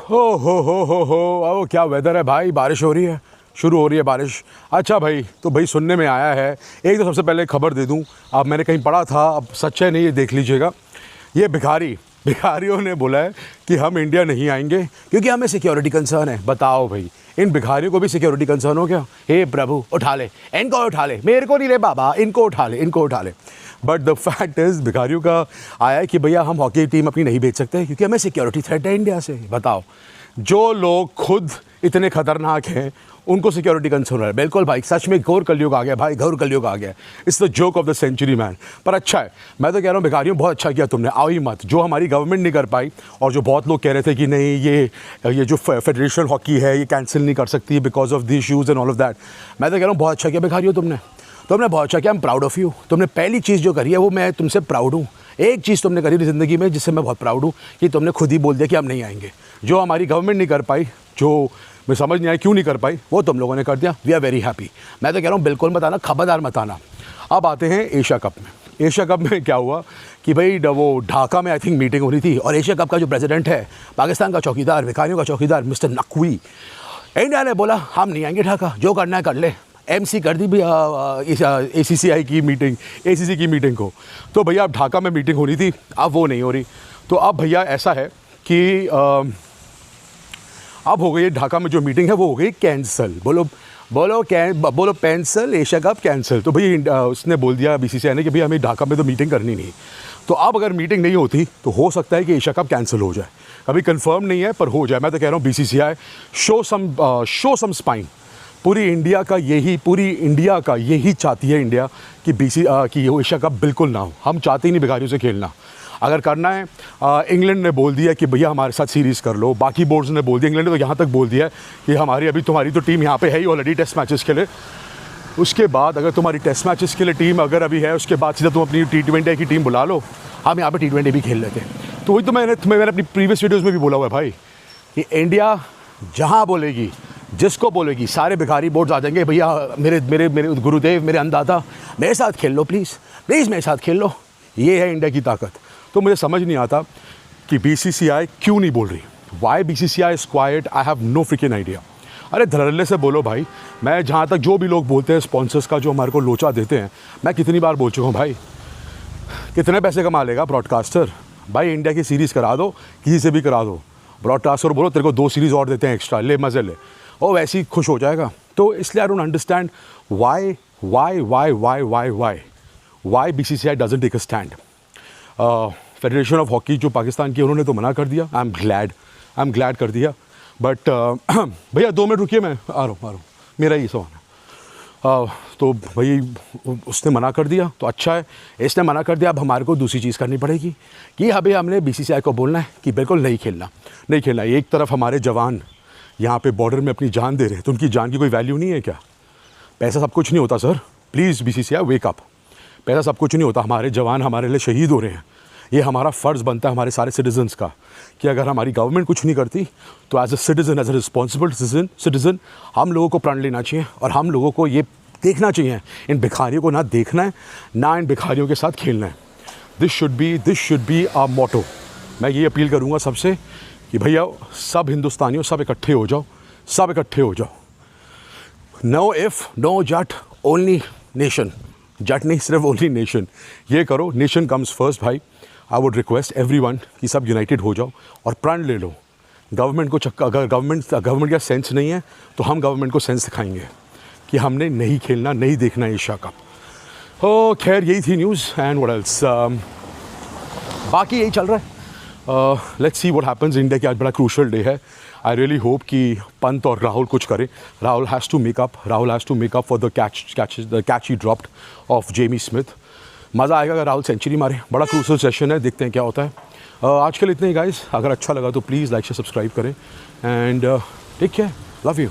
हो ओ क्या वेदर है भाई, बारिश हो रही है, शुरू हो रही है बारिश। अच्छा भाई, तो भाई सुनने में आया है, एक तो सबसे पहले खबर दे दूं, अब मैंने कहीं पढ़ा था, अब सच है नहीं ये देख लीजिएगा, ये भिखारियों ने बोला है कि हम इंडिया नहीं आएंगे क्योंकि हमें सिक्योरिटी कंसर्न है। बताओ भाई, इन भिखारियों को भी सिक्योरिटी कंसर्न हो क्या? हे प्रभु, उठा ले इनको, उठा ले, मेरे को नहीं ले बाबा, इनको उठा ले, इनको उठा ले। बट द फैक्ट इज़ भिखारियों का आया है कि भैया हम हॉकी टीम अपनी नहीं बेच सकते क्योंकि हमें सिक्योरिटी थ्रेट है इंडिया से। बताओ, जो लोग खुद इतने खतरनाक हैं उनको सिक्योरिटी कंसर्न है। बिल्कुल भाई, सच में घोर कलयुग आ गया भाई, घोर कलयुग आ गया। It's the joke of the century man. पर अच्छा है, मैं तो कह रहा हूँ भिखारियों बहुत अच्छा किया तुमने, आओ ही मत। जो हमारी गवर्नमेंट नहीं कर पाई और जो बहुत लोग कह रहे थे कि नहीं ये जो फेडरेशन हॉकी है ये कैंसिल नहीं कर सकती because of the issues and all of that, मैं तो कह रहा हूँ बहुत अच्छा किया भिखारियों तुमने बहुत अच्छा किया। I am proud of you. तुमने पहली चीज़ जो करी है वो मैं तुमसे प्राउड हूँ। एक चीज़ तुमने करी ज़िंदगी में जिससे मैं बहुत प्राउड हूँ कि तुमने खुद ही बोल दिया कि हम नहीं आएंगे। जो हमारी गवर्नमेंट नहीं कर पाई, जो मैं समझ नहीं आया क्यों नहीं कर पाई, वो तुम लोगों ने कर दिया। We are very happy. मैं तो कह रहा हूँ बिल्कुल मत आना, खबरदार मत आना। अब आते हैं एशिया कप में। एशिया कप में क्या हुआ कि भाई वो ढाका में आई थिंक मीटिंग हो रही थी और एशिया कप का जो प्रेसिडेंट है, पाकिस्तान का चौकीदार, भिखारियों का चौकीदार मिस्टर नकवी, इंडिया ने बोला हम नहीं आएंगे ढाका, जो करना है कर ले। एमसी कर दी भी ACCI की मीटिंग, ACC की मीटिंग को। तो भैया अब ढाका में मीटिंग हो रही थी, अब वो नहीं हो रही। तो अब भैया ऐसा है कि अब हो गई ढाका में जो मीटिंग है वो हो गई कैंसिल। बोलो कैंसिल, एशिया कप कैंसिल। तो भाई उसने बोल दिया BCCI ने कि भाई हमें ढाका में तो मीटिंग करनी नहीं। तो अब अगर मीटिंग नहीं होती तो हो सकता है कि एशिया कप कैंसिल हो जाए। अभी कंफर्म नहीं है पर हो जाए। मैं तो कह रहा हूँ BCCI शो सम स्पाइन। पूरी इंडिया का यही चाहती है इंडिया कि कि एशिया कप बिल्कुल ना हो। हम चाहते ही नहीं भिखारियों से खेलना। अगर करना है, इंग्लैंड ने बोल दिया कि भैया हमारे साथ सीरीज़ कर लो, बाकी बोर्ड्स ने बोल दिया, इंग्लैंड ने तो यहाँ तक बोल दिया कि तुम्हारी तो टीम यहाँ पे है ही ऑलरेडी टेस्ट मैचेस के लिए। उसके बाद अगर तुम्हारी टेस्ट मैचेस के लिए टीम अगर अभी है, उसके बाद सीधा तुम अपनी T20 की टीम बुला लो, हम यहाँ पे T20 भी खेल लेते हैं। तो वही तो मैंने अपनी प्रीवियस वीडियोज़ में भी बोला हुआ है भाई कि इंडिया जहाँ बोलेगी, जिसको बोलेगी, सारे भिखारी बोर्ड्स आ जाएंगे, भैया मेरे गुरुदेव, मेरे अन्नदाता, मेरे साथ खेल लो, प्लीज़ मेरे साथ खेल लो। ये है इंडिया की ताकत। तो मुझे समझ नहीं आता कि BCCI क्यों नहीं बोल रही। Why BCCI is quiet, I have no freaking idea. अरे धड़ल्ले से बोलो भाई। मैं जहाँ तक जो भी लोग बोलते हैं स्पॉन्सर्स का जो हमारे को लोचा देते हैं, मैं कितनी बार बोल चुका हूँ भाई, कितने पैसे कमा लेगा ब्रॉडकास्टर भाई? इंडिया की सीरीज़ करा दो, किसी से भी करा दो, ब्रॉडकास्टर बोलो तेरे को 2 सीरीज़ और देते हैं एक्स्ट्रा, ले मज़े ले, वो वैसे ही खुश हो जाएगा। तो इसलिए I don't understand why BCCI doesn't take a stand. Federation of hockey जो पाकिस्तान की, उन्होंने तो मना कर दिया। आई एम ग्लैड कर दिया। बट भैया 2 मिनट रुकिए, मैं आ रहा हूँ, मेरा ही सवाल है। तो भाई उसने मना कर दिया तो अच्छा है, इसने मना कर दिया। अब हमारे को दूसरी चीज़ करनी पड़ेगी कि अभी हमने BCCI को बोलना है कि बिल्कुल नहीं खेलना। एक तरफ हमारे जवान यहाँ पे बॉर्डर में अपनी जान दे रहे हैं, तो उनकी जान की कोई वैल्यू नहीं है क्या? पैसा सब कुछ नहीं होता sir, please BCCI wake up. पैसा सब कुछ नहीं होता, हमारे जवान हमारे लिए शहीद हो रहे हैं। ये हमारा फ़र्ज़ बनता है हमारे सारे सिटीजन्स का कि अगर हमारी गवर्नमेंट कुछ नहीं करती तो एज अ रिस्पॉन्सिबल सिटीज़न हम लोगों को प्रण लेना चाहिए और हम लोगों को ये देखना चाहिए, इन भिखारियों को ना देखना है, ना इन भिखारियों के साथ खेलना है। दिस शुड बी आ मोटो। मैं ये अपील करूँगा सबसे कि भैया सब हिंदुस्तानियों, सब इकट्ठे हो जाओ। No if no Jat, only nation. Jat नहीं, सिर्फ ओनली नेशन। ये करो, नेशन कम्स फर्स्ट भाई। आई वुड रिक्वेस्ट एवरीवन कि सब यूनाइटेड हो जाओ और प्रण ले लो। गवर्नमेंट को अगर गवर्नमेंट का सेंस नहीं है तो हम गवर्नमेंट को सेंस दिखाएंगे कि हमने नहीं खेलना, नहीं देखना एशिया कप। ओ खैर, यही थी न्यूज़ एंड व्हाट एल्स। बाकी यही चल रहा है। Let's see what happens. India की आज बड़ा क्रूशल डे है। आई रियली होप कि पंत और राहुल कुछ करें। Rahul has to make up for the catch he dropped off Jamie Smith. मज़ा आएगा अगर राहुल सेंचुरी मारे। बड़ा क्रूशल सेशन है, देखते हैं क्या होता है। आज के लिए इतने ही गाइस। अगर अच्छा लगा तो प्लीज़ लाइक से सब्सक्राइब करें and take care, love you.